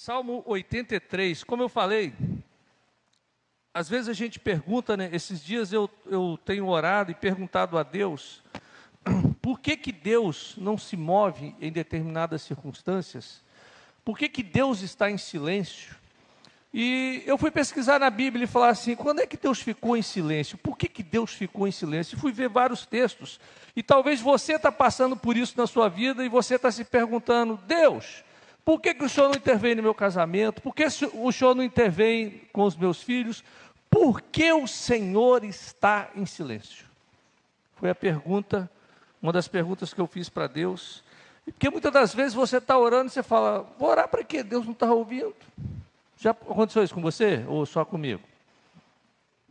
Salmo 83, como eu falei, às vezes a gente pergunta, né? Esses dias eu tenho orado e perguntado a Deus, por que Deus não se move em determinadas circunstâncias? Por que Deus está em silêncio? E eu fui pesquisar na Bíblia e falar assim, quando é que Deus ficou em silêncio? Por que Deus ficou em silêncio? E fui ver vários textos, e talvez você está passando por isso na sua vida, e você está se perguntando, Deus, por que o Senhor não intervém no meu casamento? Por que o Senhor não intervém com os meus filhos? Por que o Senhor está em silêncio? Foi a pergunta, uma das perguntas que eu fiz para Deus. Porque muitas das vezes você está orando e você fala, vou orar para quê? Deus não está ouvindo. Já aconteceu isso com você ou só comigo?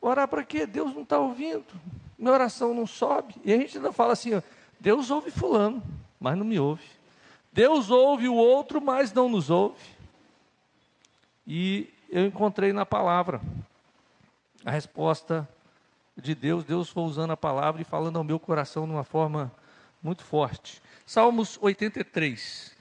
Orar para quê? Deus não está ouvindo. Minha oração não sobe. E a gente ainda fala assim, ó, Deus ouve fulano, mas não me ouve. Deus ouve o outro, mas não nos ouve. E eu encontrei na palavra a resposta de Deus. Deus foi usando a palavra e falando ao meu coração de uma forma muito forte. Salmos 83.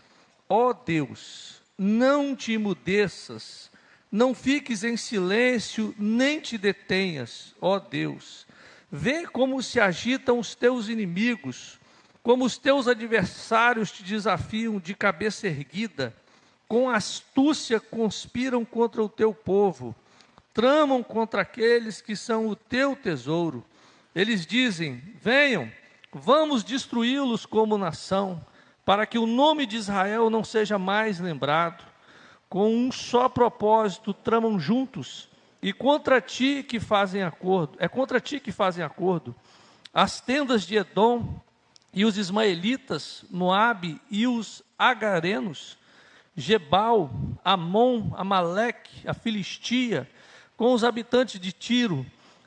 Ó Deus, não te emudeças, não fiques em silêncio, nem te detenhas, ó Deus. Vê como se agitam os teus inimigos, como os teus adversários te desafiam de cabeça erguida, com astúcia conspiram contra o teu povo, tramam contra aqueles que são o teu tesouro. Eles dizem, venham, vamos destruí-los como nação, para que o nome de Israel não seja mais lembrado. Com um só propósito tramam juntos, e contra ti que fazem acordo, as tendas de Edom, e os ismaelitas, Moabe e os agarenos, Gebal, Amon, Amaleque, a Filistia, com os habitantes de Tiro,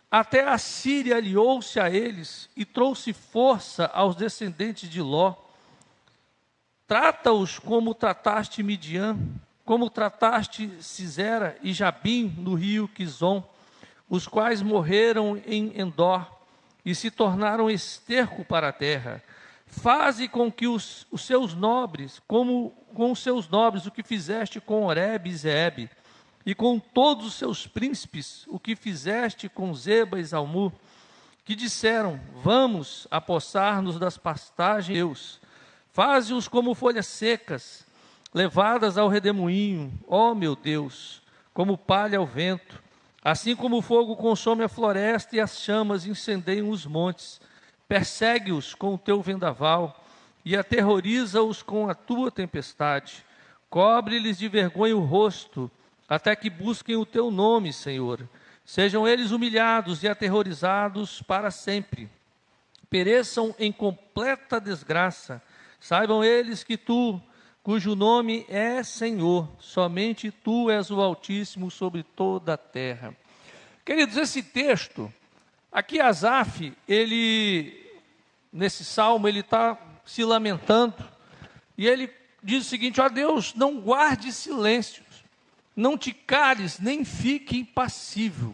até a Síria aliou-se a eles e trouxe força aos descendentes de Ló. Trata-os como trataste Midian, como trataste Sisera e Jabim no rio Quizon, os quais morreram em Endor e se tornaram esterco para a terra. Faze com que os seus nobres, como com os seus nobres, o que fizeste com Oreb e Zeebe, e com todos os seus príncipes, o que fizeste com Zeba e Zalmu, que disseram, vamos apossar-nos das pastagens de Deus. Faze-os como folhas secas, levadas ao redemoinho, ó meu Deus, como palha ao vento, assim como o fogo consome a floresta e as chamas incendeiam os montes. Persegue-os com o teu vendaval e aterroriza-os com a tua tempestade. Cobre-lhes de vergonha o rosto, até que busquem o teu nome, Senhor. Sejam eles humilhados e aterrorizados para sempre. Pereçam em completa desgraça. Saibam eles que tu, cujo nome é Senhor, somente tu és o Altíssimo sobre toda a terra. Queridos, esse texto, aqui Asaf, nesse salmo, ele está se lamentando, e ele diz o seguinte, ó Deus, não guarde silêncio, não te cales, nem fique impassível.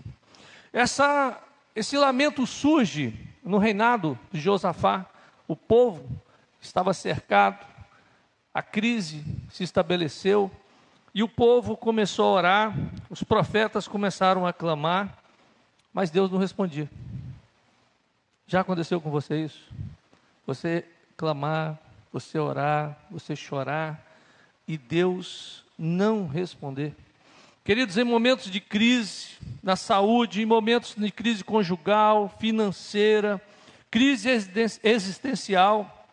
Esse lamento surge no reinado de Josafá. O povo estava cercado, a crise se estabeleceu, e o povo começou a orar, os profetas começaram a clamar, mas Deus não respondia. Já aconteceu com você isso? Você clamar, você orar, você chorar, e Deus não responder. Queridos, em momentos de crise na saúde, em momentos de crise conjugal, financeira, crise existencial,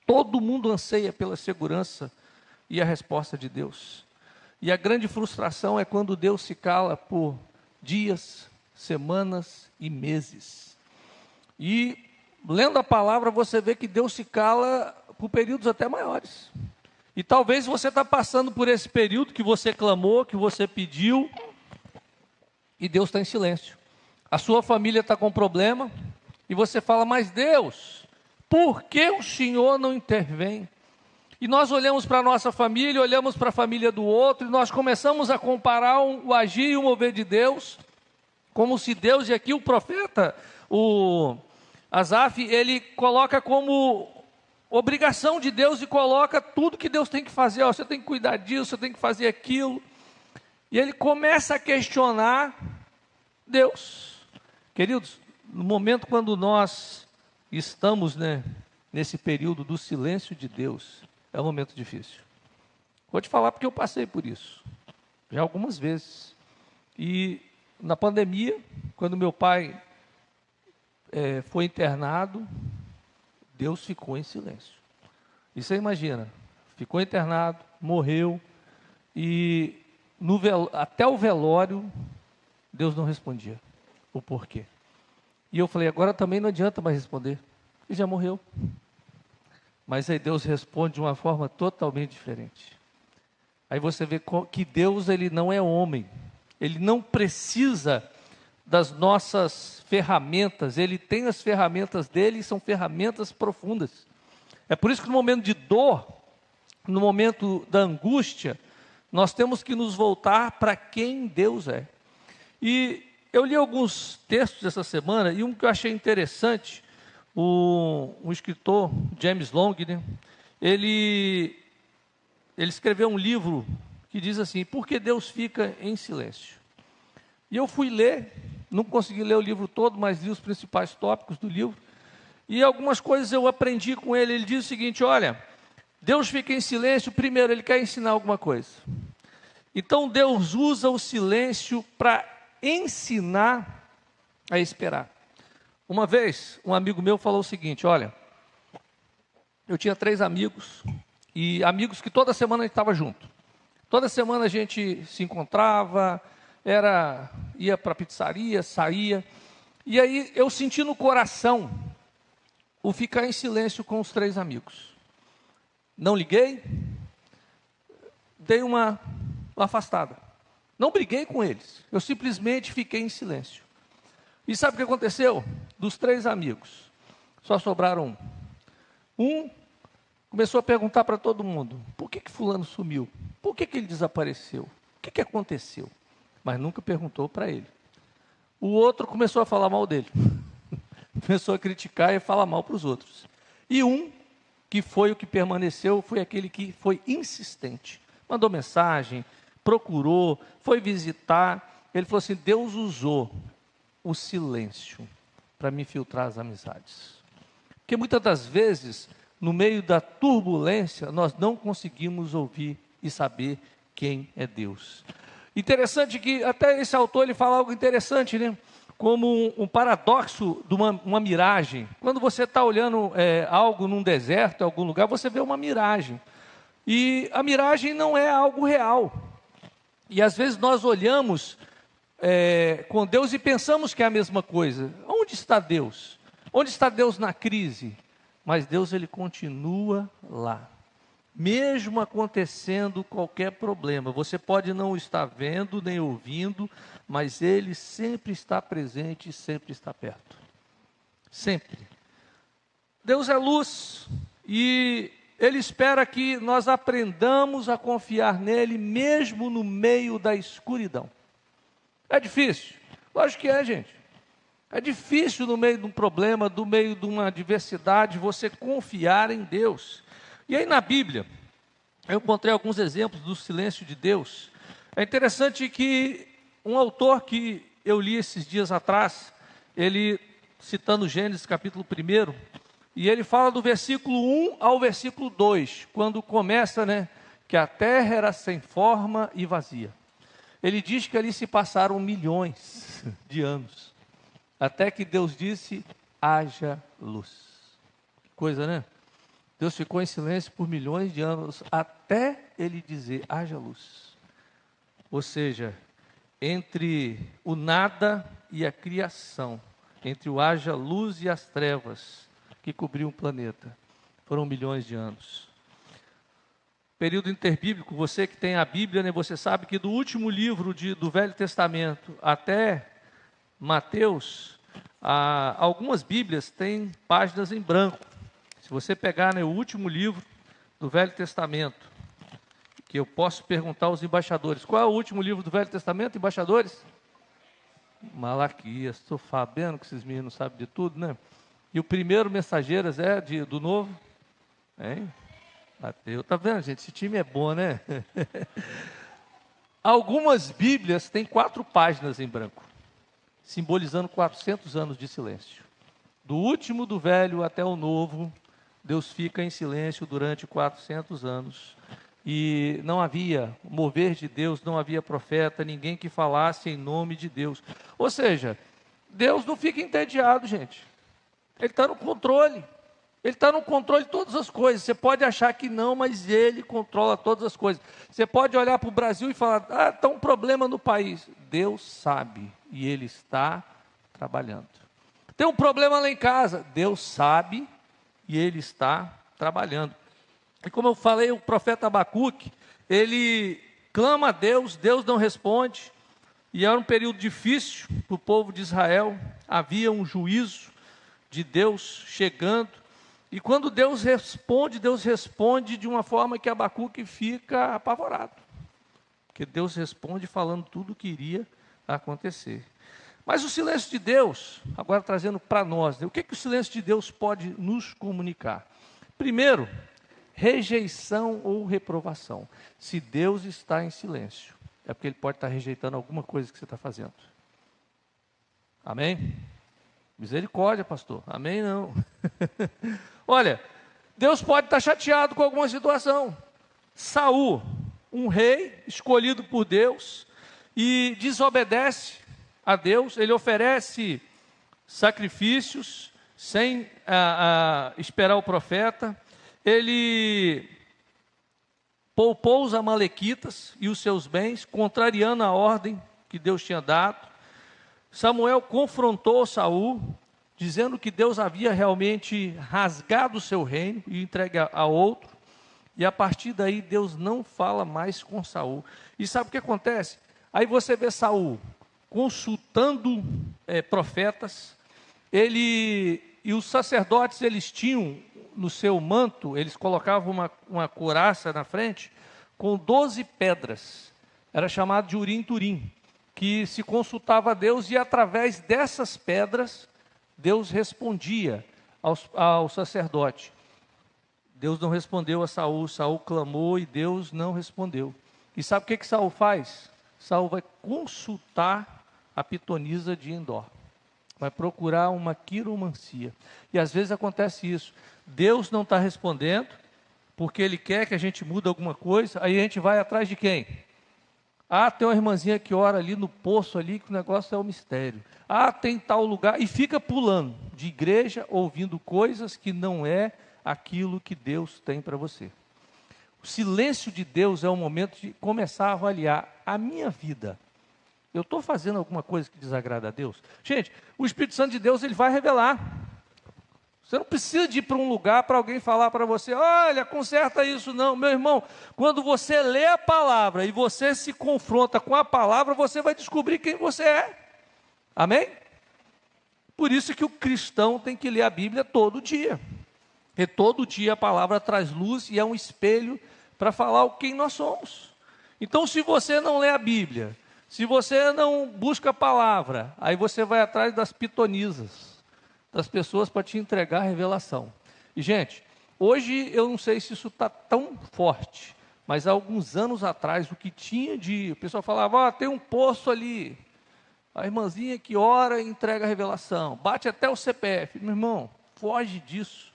todo mundo anseia pela segurança e a resposta de Deus. E a grande frustração é quando Deus se cala por dias, semanas e meses. E lendo a palavra você vê que Deus se cala por períodos até maiores. E talvez você está passando por esse período que você clamou, que você pediu, e Deus está em silêncio. A sua família está com problema, e você fala, mas Deus, por que o Senhor não intervém? E nós olhamos para a nossa família, olhamos para a família do outro, e nós começamos a comparar o agir e o mover de Deus, como se Deus, e aqui o profeta, o Asaf, ele coloca como obrigação de Deus e coloca tudo que Deus tem que fazer. Ó, você tem que cuidar disso, você tem que fazer aquilo. E ele começa a questionar Deus. Queridos, no momento quando nós estamos, nesse período do silêncio de Deus, é um momento difícil. Vou te falar porque eu passei por isso, já algumas vezes. E na pandemia, quando meu pai foi internado, Deus ficou em silêncio. E você imagina, ficou internado, morreu, e até o velório, Deus não respondia o porquê. E eu falei, agora também não adianta mais responder, ele já morreu. Mas aí Deus responde de uma forma totalmente diferente. Aí você vê que Deus, ele não é homem, ele não precisa das nossas ferramentas, ele tem as ferramentas dele e são ferramentas profundas. É por isso que no momento de dor, no momento da angústia, nós temos que nos voltar para quem Deus é. E eu li alguns textos essa semana, e um que eu achei interessante, o escritor James Long, ele escreveu um livro que diz assim, por que Deus fica em silêncio? E eu fui ler, não consegui ler o livro todo, mas li os principais tópicos do livro, e algumas coisas eu aprendi com ele. Ele diz o seguinte, olha, Deus fica em silêncio, primeiro, ele quer ensinar alguma coisa. Então Deus usa o silêncio para ensinar a esperar. Uma vez, um amigo meu falou o seguinte, olha, eu tinha 3 amigos, e amigos que toda semana a gente estava junto. Toda semana a gente se encontrava, ia para a pizzaria, saía, e aí eu senti no coração o ficar em silêncio com os 3 amigos. Não liguei, dei uma afastada. Não briguei com eles, eu simplesmente fiquei em silêncio. E sabe o que aconteceu? Dos 3 amigos, só sobraram um começou a perguntar para todo mundo, por que fulano sumiu? Por que ele desapareceu? O que aconteceu? Mas nunca perguntou para ele. O outro começou a falar mal dele. Começou a criticar e falar mal para os outros. E um, que foi o que permaneceu, foi aquele que foi insistente. Mandou mensagem, procurou, foi visitar. Ele falou assim, Deus usou o silêncio para me filtrar as amizades. Porque muitas das vezes, no meio da turbulência, nós não conseguimos ouvir e saber quem é Deus. Interessante que até esse autor ele fala algo interessante, como um paradoxo de uma miragem. Quando você está olhando algo num deserto, em algum lugar, você vê uma miragem. E a miragem não é algo real. E às vezes nós olhamos com Deus e pensamos que é a mesma coisa. Onde está Deus? Onde está Deus na crise? Mas Deus, ele continua lá. Mesmo acontecendo qualquer problema, você pode não estar vendo nem ouvindo, mas ele sempre está presente e sempre está perto. Sempre. Deus é luz e ele espera que nós aprendamos a confiar nele mesmo no meio da escuridão. É difícil? Lógico que é, gente. É difícil no meio de um problema, no meio de uma adversidade, você confiar em Deus. E aí na Bíblia, eu encontrei alguns exemplos do silêncio de Deus. É interessante que um autor que eu li esses dias atrás, ele citando Gênesis capítulo 1, e ele fala do versículo 1 ao versículo 2, quando começa, que a terra era sem forma e vazia. Ele diz que ali se passaram milhões de anos, até que Deus disse, haja luz. Que coisa, né? Deus ficou em silêncio por milhões de anos, até ele dizer, haja luz. Ou seja, entre o nada e a criação, entre o haja luz e as trevas que cobriam o planeta, foram milhões de anos. Período interbíblico, você que tem a Bíblia, você sabe que do último livro do Velho Testamento até Mateus, algumas Bíblias têm páginas em branco. Se você pegar o último livro do Velho Testamento, que eu posso perguntar aos embaixadores, qual é o último livro do Velho Testamento, embaixadores? Malaquias. Estou sabendo que esses meninos sabem de tudo, E o primeiro Mensageiras é do Novo? Hein? Bateu. Tá vendo, gente? Esse time é bom, né? Algumas Bíblias têm 4 páginas em branco, simbolizando 400 anos de silêncio. Do último do velho até o novo, Deus fica em silêncio durante 400 anos. E não havia mover de Deus, não havia profeta, ninguém que falasse em nome de Deus. Ou seja, Deus não fica entediado, gente. Ele está no controle. Ele está no controle de todas as coisas. Você pode achar que não, mas Ele controla todas as coisas. Você pode olhar para o Brasil e falar, está um problema no país. Deus sabe e Ele está trabalhando. Tem um problema lá em casa. Deus sabe e Ele está trabalhando. E como eu falei, o profeta Abacuque, ele clama a Deus, Deus não responde. E era um período difícil para o povo de Israel. Havia um juízo de Deus chegando. E quando Deus responde de uma forma que Abacuque fica apavorado. Porque Deus responde falando tudo o que iria acontecer. Mas o silêncio de Deus, agora trazendo para nós, né, o que o silêncio de Deus pode nos comunicar? Primeiro, rejeição ou reprovação. Se Deus está em silêncio, é porque Ele pode estar rejeitando alguma coisa que você está fazendo. Amém? Misericórdia, pastor. Amém, não. Olha, Deus pode estar chateado com alguma situação. Saul, um rei escolhido por Deus, e desobedece a Deus. Ele oferece sacrifícios sem esperar o profeta. Ele poupou os amalequitas e os seus bens, contrariando a ordem que Deus tinha dado. Samuel confrontou Saul, dizendo que Deus havia realmente rasgado o seu reino e entregue a outro. E a partir daí Deus não fala mais com Saul. E sabe o que acontece? Aí você vê Saul consultando profetas. E os sacerdotes, eles tinham no seu manto, eles colocavam uma couraça na frente com 12 pedras. Era chamado de Urim-Turim, que se consultava a Deus, e através dessas pedras Deus respondia ao sacerdote. Deus não respondeu a Saul. Saul clamou e Deus não respondeu. E sabe o que Saul faz? Saul vai consultar a pitonisa de Endor. Vai procurar uma quiromancia. E às vezes acontece isso. Deus não está respondendo, porque Ele quer que a gente mude alguma coisa, aí a gente vai atrás de quem? Tem uma irmãzinha que ora ali no poço ali, que o negócio é um mistério. Tem tal lugar, e fica pulando de igreja, ouvindo coisas que não é aquilo que Deus tem para você. O silêncio de Deus é o momento de começar a avaliar a minha vida. Eu estou fazendo alguma coisa que desagrada a Deus? Gente, o Espírito Santo de Deus, ele vai revelar. Você não precisa de ir para um lugar para alguém falar para você, olha, conserta isso, não. Meu irmão, quando você lê a palavra e você se confronta com a palavra, você vai descobrir quem você é. Amém? Por isso que o cristão tem que ler a Bíblia todo dia. Porque todo dia a palavra traz luz e é um espelho para falar quem nós somos. Então, se você não lê a Bíblia, se você não busca a palavra, aí você vai atrás das pitonisas, das pessoas para te entregar a revelação. E, gente, hoje eu não sei se isso está tão forte, mas há alguns anos atrás, o que tinha o pessoal falava, tem um poço ali, a irmãzinha que ora e entrega a revelação, bate até o CPF. Meu irmão, foge disso.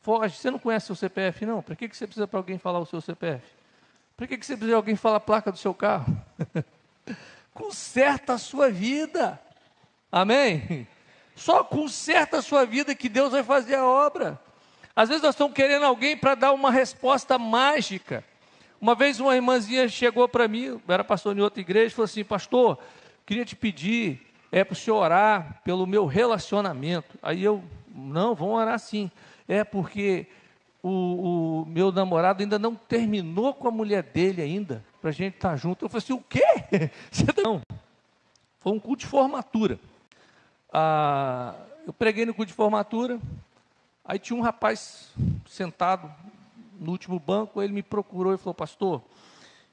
Foge. Você não conhece o seu CPF, não? Para que você precisa para alguém falar o seu CPF? Para que você precisa de alguém falar a placa do seu carro? Conserta a sua vida. Amém? Só conserta a sua vida que Deus vai fazer a obra. Às vezes nós estamos querendo alguém para dar uma resposta mágica. Uma vez uma irmãzinha chegou para mim, eu era pastor em outra igreja, e falou assim, pastor, queria te pedir para o senhor orar pelo meu relacionamento. Aí eu, não, vamos orar sim. Porque o meu namorado ainda não terminou com a mulher dele ainda, para a gente estar junto. Eu falei assim, o quê? Não. Foi um culto de formatura. Eu preguei no culto de formatura, aí tinha um rapaz sentado no último banco, ele me procurou e falou, pastor,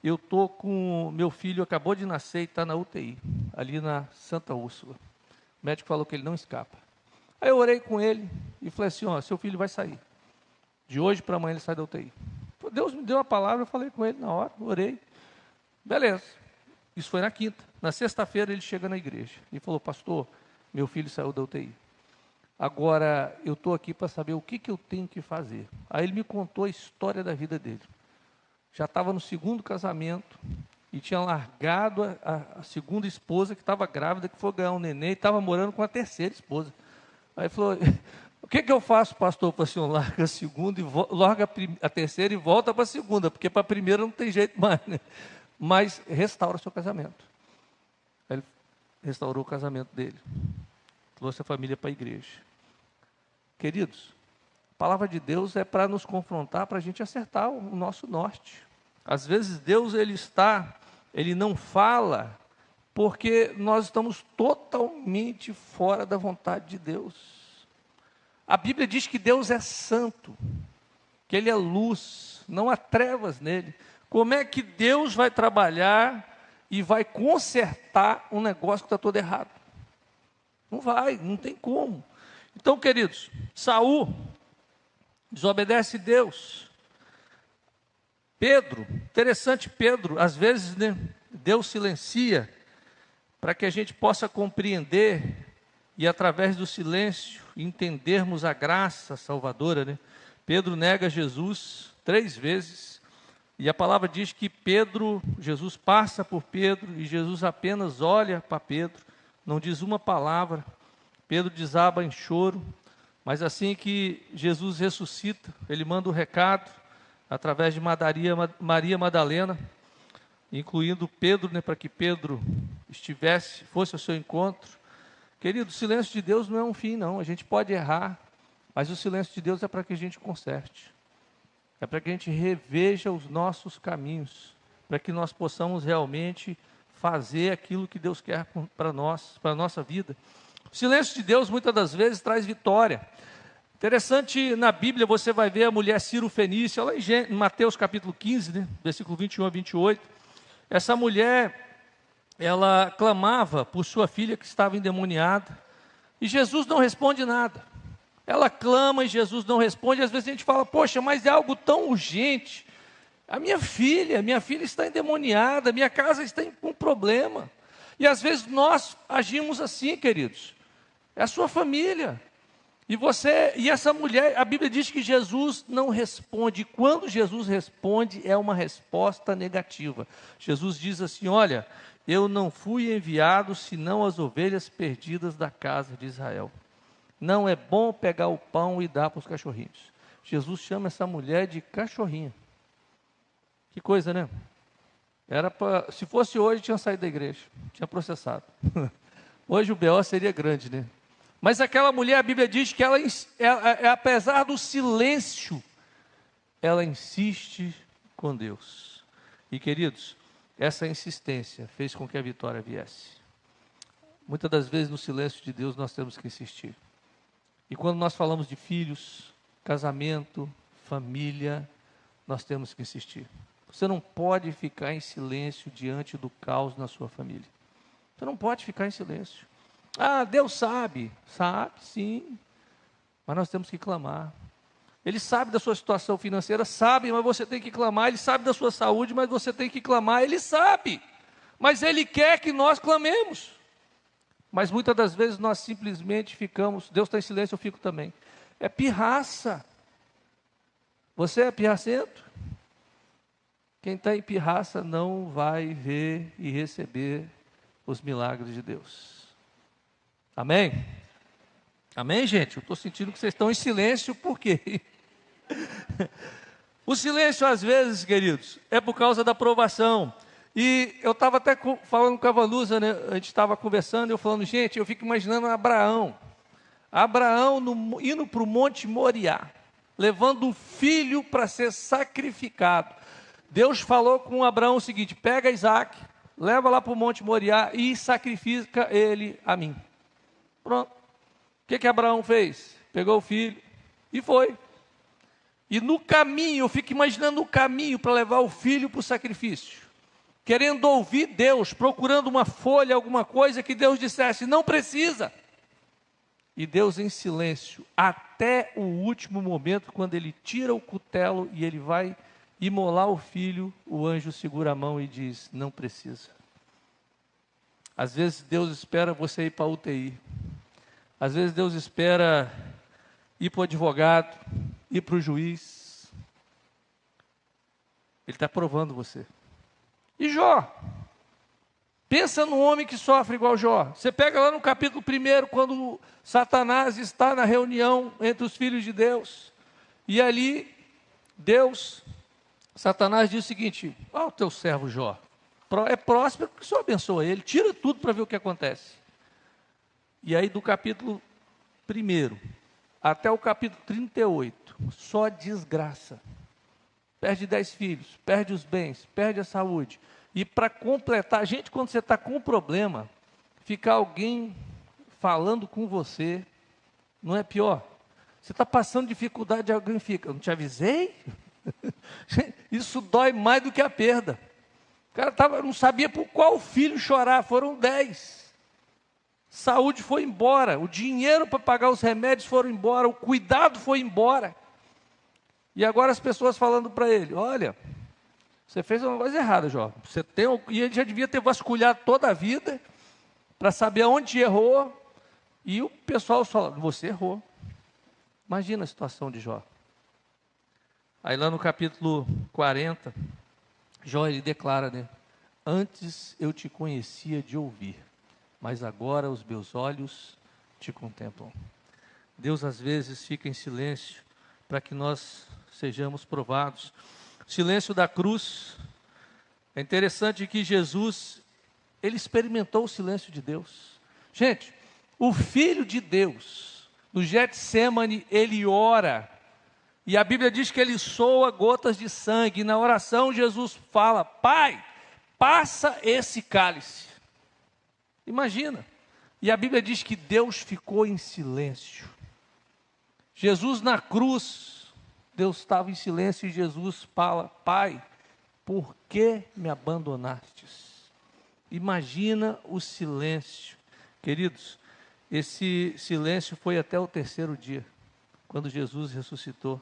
eu estou com, meu filho acabou de nascer e está na UTI, ali na Santa Úrsula. O médico falou que ele não escapa. Aí eu orei com ele e falei assim, seu filho vai sair. De hoje para amanhã ele sai da UTI. Deus me deu a palavra, eu falei com ele na hora, orei. Beleza. Isso foi na quinta. Na sexta-feira ele chega na igreja e falou: pastor, meu filho saiu da UTI. Agora eu estou aqui para saber o que eu tenho que fazer. Aí ele me contou a história da vida dele. Já estava no segundo casamento e tinha largado a segunda esposa, que estava grávida, que foi ganhar um neném, e estava morando com a terceira esposa. Aí ele falou: o que eu faço, pastor, para o senhor larga a segunda, larga a terceira e volta para a segunda, porque para a primeira não tem jeito mais, né? Mas restaura o seu casamento. Ele restaurou o casamento dele, trouxe a família para a igreja. Queridos, a palavra de Deus é para nos confrontar, para a gente acertar o nosso norte. Às vezes Deus, Ele não fala, porque nós estamos totalmente fora da vontade de Deus. A Bíblia diz que Deus é santo, que Ele é luz, não há trevas nele. Como é que Deus vai trabalhar e vai consertar um negócio que está todo errado? Não vai, não tem como. Então, queridos, Saul desobedece Deus. Pedro, interessante, Pedro, às vezes, né, Deus silencia para que a gente possa compreender e através do silêncio entendermos a graça salvadora, né? Pedro nega Jesus 3 vezes e a palavra diz que Jesus passa por Pedro e Jesus apenas olha para Pedro, não diz uma palavra. Pedro desaba em choro, mas assim que Jesus ressuscita, ele manda o recado através de Maria Madalena, incluindo Pedro, né, para que Pedro fosse ao seu encontro. Querido, o silêncio de Deus não é um fim, não. A gente pode errar, mas o silêncio de Deus é para que a gente conserte. É para que a gente reveja os nossos caminhos, para que nós possamos realmente fazer aquilo que Deus quer para nós, para a nossa vida. O silêncio de Deus muitas das vezes traz vitória. Interessante, na Bíblia você vai ver a mulher Ciro-Fenícia, lá em Mateus capítulo 15, né, versículo 21 a 28. Essa mulher, ela clamava por sua filha que estava endemoniada, e Jesus não responde nada. Ela clama e Jesus não responde. Às vezes a gente fala: poxa, mas é algo tão urgente. A minha filha está endemoniada, minha casa está com problema. E às vezes nós agimos assim, queridos. É a sua família. E essa mulher, a Bíblia diz que Jesus não responde. Quando Jesus responde, é uma resposta negativa. Jesus diz assim: olha, eu não fui enviado senão as ovelhas perdidas da casa de Israel. Não é bom pegar o pão e dar para os cachorrinhos. Jesus chama essa mulher de cachorrinha. Que coisa, né? Se fosse hoje, tinha saído da igreja, tinha processado. Hoje o BO seria grande, né? Mas aquela mulher, a Bíblia diz que ela, apesar do silêncio, ela insiste com Deus. E queridos, essa insistência fez com que a vitória viesse. Muitas das vezes no silêncio de Deus nós temos que insistir. E quando nós falamos de filhos, casamento, família, nós temos que insistir. Você não pode ficar em silêncio diante do caos na sua família. Você não pode ficar em silêncio. Ah, Deus sabe. Sabe, sim. Mas nós temos que clamar. Ele sabe da sua situação financeira, sabe, mas você tem que clamar. Ele sabe da sua saúde, mas você tem que clamar. Ele sabe, mas Ele quer que nós clamemos. Mas muitas das vezes nós simplesmente ficamos, Deus está em silêncio, eu fico também. É pirraça. Você é pirracento? Quem está em pirraça não vai ver e receber os milagres de Deus. Amém? Amém, gente? Eu estou sentindo que vocês estão em silêncio, por quê? O silêncio, às vezes, queridos, é por causa da provação. E eu estava até falando com a Vanusa, né? A gente estava conversando, eu falando: gente, eu fico imaginando Abraão indo para o Monte Moriá, levando um filho para ser sacrificado. Deus falou com Abraão o seguinte: pega Isaac, leva lá para o Monte Moriá e sacrifica ele a mim. Pronto. O que Abraão fez? Pegou o filho e foi. E no caminho, eu fico imaginando o caminho para levar o filho para o sacrifício, querendo ouvir Deus, procurando uma folha, alguma coisa que Deus dissesse: não precisa. E Deus em silêncio, até o último momento, quando ele tira o cutelo e ele vai imolar o filho, o anjo segura a mão e diz: não precisa. Às vezes Deus espera você ir para a UTI. Às vezes Deus espera ir para o advogado, ir para o juiz. Ele está provando você. E Jó? Pensa num homem que sofre igual Jó. Você pega lá no capítulo 1, quando Satanás está na reunião entre os filhos de Deus. E ali, Satanás diz o seguinte: ó, o teu servo Jó, é próspero porque o Senhor abençoa ele, tira tudo para ver o que acontece. E aí do capítulo 1 até o capítulo 38, só desgraça. Perde 10 filhos, perde os bens, perde a saúde. E para completar, gente, quando você está com um problema, ficar alguém falando com você, não é pior? Você está passando dificuldade, alguém fica: não te avisei? Isso dói mais do que a perda. O cara não sabia por qual filho chorar, foram 10. Saúde foi embora, o dinheiro para pagar os remédios foram embora, o cuidado foi embora. E agora as pessoas falando para ele: olha, você fez uma coisa errada, Jó. E ele já devia ter vasculhado toda a vida para saber aonde errou. E o pessoal fala: você errou. Imagina a situação de Jó. Aí lá no capítulo 40, Jó ele declara, né? Antes eu te conhecia de ouvir, mas agora os meus olhos te contemplam. Deus às vezes fica em silêncio para que nós sejamos provados. Silêncio da cruz. É interessante que Jesus, ele experimentou o silêncio de Deus. Gente, o Filho de Deus, no Getsemane, ele ora, e a Bíblia diz que ele soa gotas de sangue, e na oração Jesus fala: Pai, passa esse cálice. Imagina. E a Bíblia diz que Deus ficou em silêncio. Jesus na cruz, Deus estava em silêncio e Jesus fala: Pai, por que me abandonastes? Imagina o silêncio. Queridos, esse silêncio foi até o 3º dia, quando Jesus ressuscitou,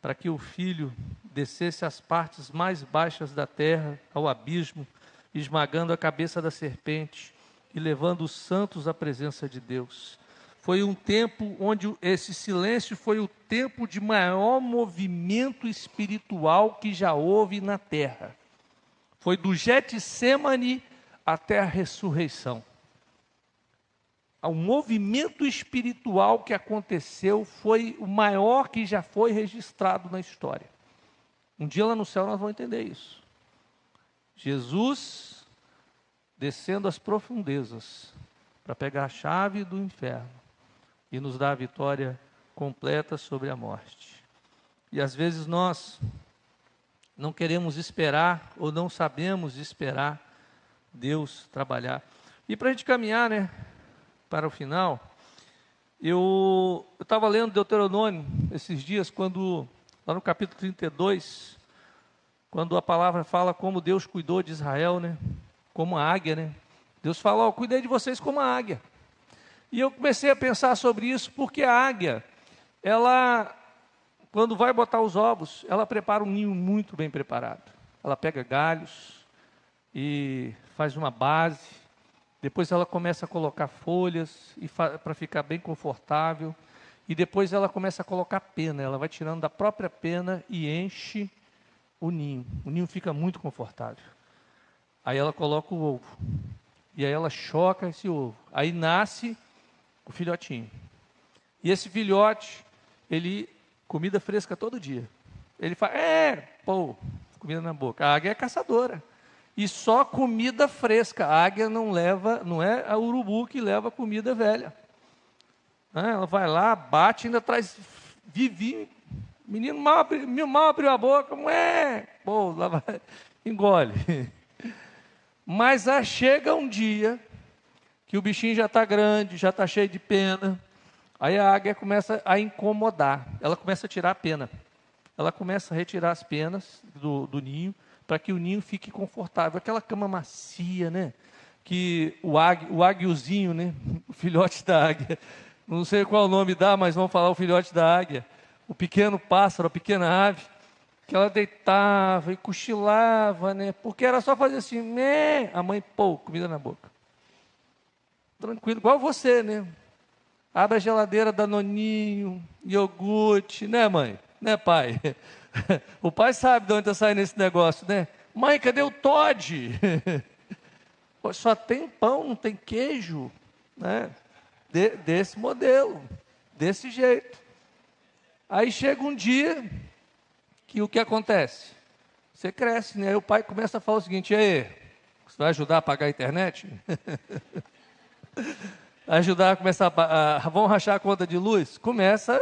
para que o Filho descesse às partes mais baixas da terra, ao abismo, esmagando a cabeça da serpente e levando os santos à presença de Deus. Foi um tempo onde esse silêncio foi o tempo de maior movimento espiritual que já houve na terra. Foi do Getsemane até a ressurreição. O movimento espiritual que aconteceu foi o maior que já foi registrado na história. Um dia lá no céu nós vamos entender isso. Jesus descendo às profundezas para pegar a chave do inferno e nos dar a vitória completa sobre a morte. E às vezes nós não queremos esperar ou não sabemos esperar Deus trabalhar. E para a gente caminhar, né, para o final, eu estava lendo Deuteronômio esses dias, lá no capítulo 32, quando a palavra fala como Deus cuidou de Israel, né, como a águia, né? Deus fala: ó, cuidei de vocês como a águia. E eu comecei a pensar sobre isso, porque a águia, ela, quando vai botar os ovos, ela prepara um ninho muito bem preparado. Ela pega galhos e faz uma base, depois ela começa a colocar folhas para ficar bem confortável, e depois ela começa a colocar pena, ela vai tirando da própria pena e enche o ninho fica muito confortável. Aí ela coloca o ovo, e aí ela choca esse ovo, aí nasce o filhotinho. E esse filhote, comida fresca todo dia. Ele faz, comida na boca. A águia é caçadora. E só comida fresca. A águia não é a urubu que leva comida velha. Ela vai lá, bate, ainda traz vivinho. Menino mal abriu a boca, lá vai, engole. Mas chega um dia que o bichinho já está grande, já está cheio de pena. Aí a águia começa a incomodar, ela começa a tirar a pena. Ela começa a retirar as penas do ninho, para que o ninho fique confortável. Aquela cama macia, né? Que o águiozinho, né? O filhote da águia, não sei qual nome dá, mas vamos falar o filhote da águia, o pequeno pássaro, a pequena ave, que ela deitava e cochilava, né? Porque era só fazer assim, né? A mãe, pô, comida na boca. Tranquilo, igual você, né? Abre a geladeira, danoninho, iogurte, né, mãe? Né, pai? O pai sabe de onde está saindo esse negócio, né? Mãe, cadê o Toddy? Pô, só tem pão, não tem queijo, né? Desse modelo, desse jeito. Aí chega um dia que o que acontece? Você cresce, né? Aí o pai começa a falar o seguinte: e aí, você vai ajudar a pagar a internet? Ajudar a começar vamos rachar a conta de luz? Começa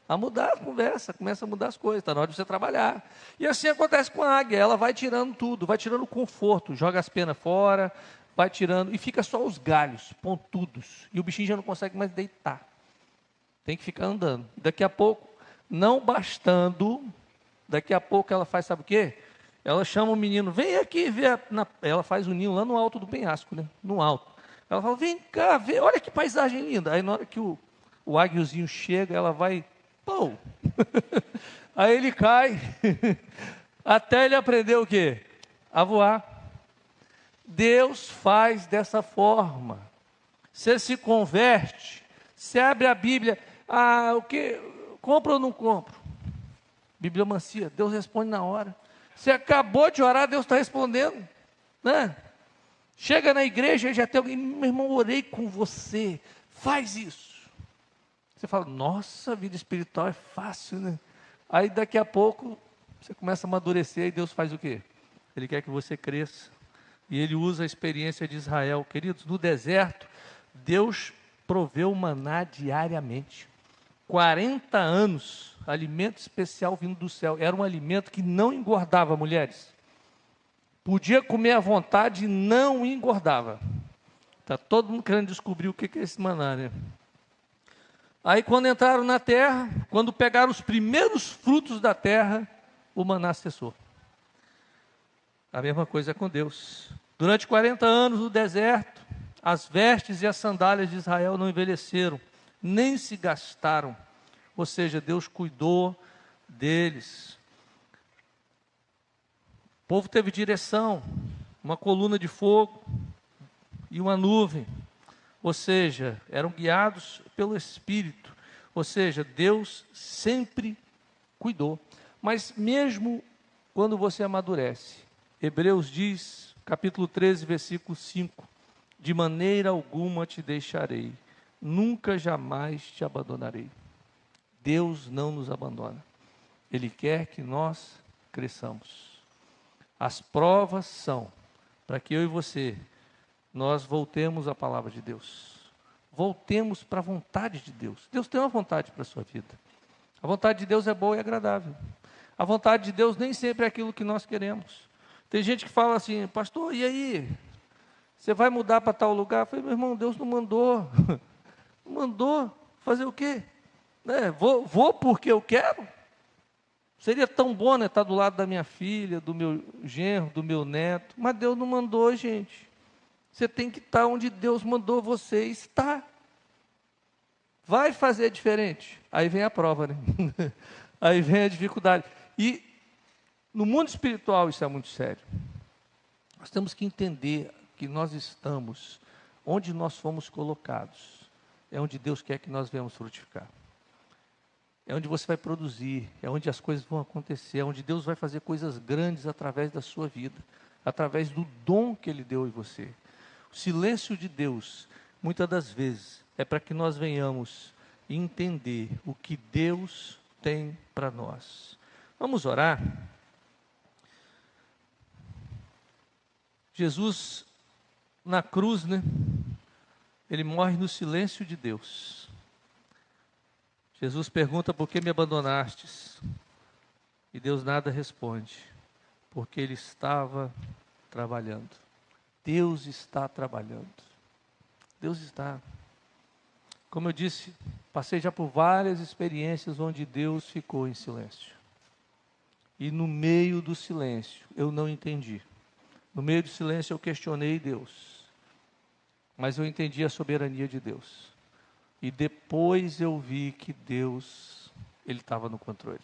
a mudar a conversa, começa a mudar as coisas, está na hora de você trabalhar. E assim acontece com a águia, ela vai tirando tudo, vai tirando o conforto, joga as penas fora, vai tirando, e fica só os galhos, pontudos, e o bichinho já não consegue mais deitar, tem que ficar andando. Daqui a pouco, não bastando, daqui a pouco ela faz, sabe o quê? Ela chama o menino, vem aqui ver, ela faz o ninho lá no alto do penhasco, né? No alto. Ela fala, vem cá, vê, olha que paisagem linda. Aí na hora que o águiozinho chega, ela vai, pô. Aí ele cai, até ele aprender o quê? A voar. Deus faz dessa forma. Você se converte, você abre a Bíblia, o que? Compra ou não compro? Bibliomancia, Deus responde na hora. Você acabou de orar, Deus está respondendo, né? Chega na igreja e já tem alguém, meu irmão, orei com você, faz isso. Você fala, nossa, a vida espiritual é fácil, né? Aí daqui a pouco, você começa a amadurecer e Deus faz o quê? Ele quer que você cresça. E Ele usa a experiência de Israel. Queridos, no deserto, Deus proveu maná diariamente. 40 anos, alimento especial vindo do céu. Era um alimento que não engordava, mulheres. Podia comer à vontade e não engordava. Está todo mundo querendo descobrir o que é esse maná, né? Aí quando entraram na terra, quando pegaram os primeiros frutos da terra, o maná cessou. A mesma coisa com Deus. Durante 40 anos no deserto, as vestes e as sandálias de Israel não envelheceram, nem se gastaram. Ou seja, Deus cuidou deles. O povo teve direção, uma coluna de fogo e uma nuvem. Ou seja, eram guiados pelo Espírito. Ou seja, Deus sempre cuidou. Mas mesmo quando você amadurece, Hebreus diz, capítulo 13, versículo 5, de maneira alguma te deixarei, nunca jamais te abandonarei. Deus não nos abandona. Ele quer que nós cresçamos. As provas são para que eu e você, nós voltemos à palavra de Deus. Voltemos para a vontade de Deus. Deus tem uma vontade para a sua vida. A vontade de Deus é boa e agradável. A vontade de Deus nem sempre é aquilo que nós queremos. Tem gente que fala assim, pastor, e aí? Você vai mudar para tal lugar? Eu falei, meu irmão, Deus não mandou. Não mandou. Fazer o quê? Vou porque eu quero? Seria tão bom, né, estar do lado da minha filha, do meu genro, do meu neto. Mas Deus não mandou, gente. Você tem que estar onde Deus mandou você estar. Vai fazer diferente. Aí vem a prova, né? Aí vem a dificuldade. E no mundo espiritual isso é muito sério. Nós temos que entender que nós estamos onde nós fomos colocados. É onde Deus quer que nós venhamos frutificar. É onde você vai produzir, é onde as coisas vão acontecer, é onde Deus vai fazer coisas grandes através da sua vida, através do dom que Ele deu em você. O silêncio de Deus, muitas das vezes, é para que nós venhamos entender o que Deus tem para nós. Vamos orar? Jesus, na cruz, né? Ele morre no silêncio de Deus. Jesus pergunta, por que me abandonastes? E Deus nada responde, porque Ele estava trabalhando. Deus está trabalhando. Deus está. Como eu disse, passei já por várias experiências onde Deus ficou em silêncio. E no meio do silêncio, eu não entendi. No meio do silêncio, eu questionei Deus. Mas eu entendi a soberania de Deus. E depois eu vi que Deus, Ele estava no controle.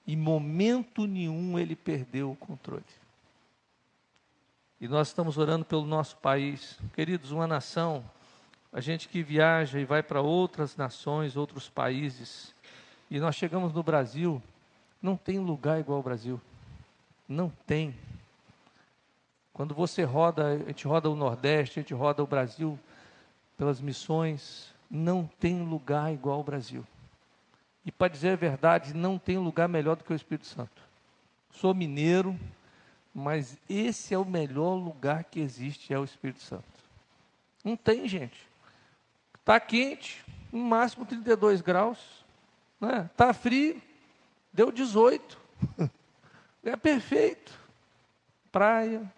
Em momento nenhum Ele perdeu o controle. E nós estamos orando pelo nosso país. Queridos, uma nação, a gente que viaja e vai para outras nações, outros países, e nós chegamos no Brasil, não tem lugar igual ao Brasil. Não tem. Quando você roda, a gente roda o Nordeste, a gente roda o Brasil pelas missões, não tem lugar igual ao Brasil. E para dizer a verdade, não tem lugar melhor do que o Espírito Santo. Sou mineiro, mas esse é o melhor lugar que existe, é o Espírito Santo. Não tem, gente. Está quente, no máximo 32 graus. Né? Está frio, deu 18. É perfeito. Praia.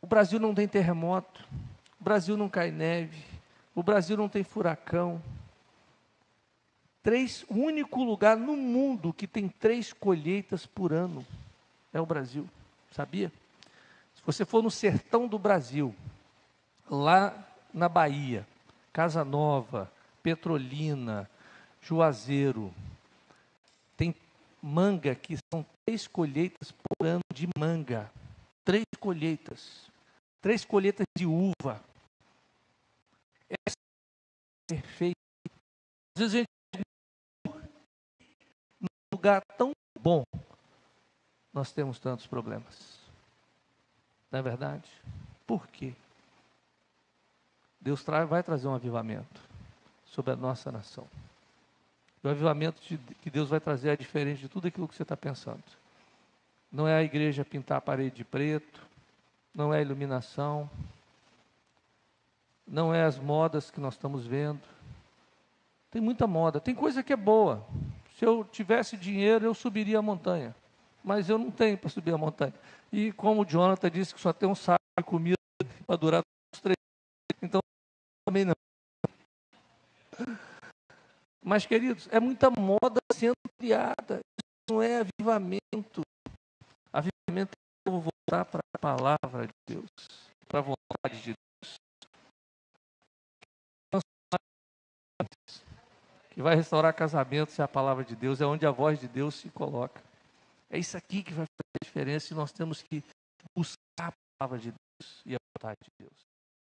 O Brasil não tem terremoto. O Brasil não cai neve. O Brasil não tem furacão. O único lugar no mundo que tem 3 colheitas por ano é o Brasil. Sabia? Se você for no sertão do Brasil, lá na Bahia, Casa Nova, Petrolina, Juazeiro, tem manga que são 3 colheitas por ano de manga. 3 colheitas. 3 colheitas de uva. Essa é perfeita. Às vezes a gente num lugar tão bom, nós temos tantos problemas. Não é verdade? Por quê? Deus vai trazer um avivamento sobre a nossa nação. O avivamento que Deus vai trazer é diferente de tudo aquilo que você está pensando. Não é a igreja pintar a parede de preto, não é a iluminação, não é as modas que nós estamos vendo. Tem muita moda, tem coisa que é boa. Se eu tivesse dinheiro, eu subiria a montanha. Mas eu não tenho para subir a montanha. E como o Jonathan disse que só tem um saco de comida para durar uns 3 dias, então também não. Mas, queridos, é muita moda sendo criada. Isso não é avivamento. Avivamento é eu voltar para a palavra de Deus, para a vontade de Deus. Que vai restaurar casamentos é a palavra de Deus, é onde a voz de Deus se coloca. É isso aqui que vai fazer a diferença e nós temos que buscar a palavra de Deus e a vontade de Deus.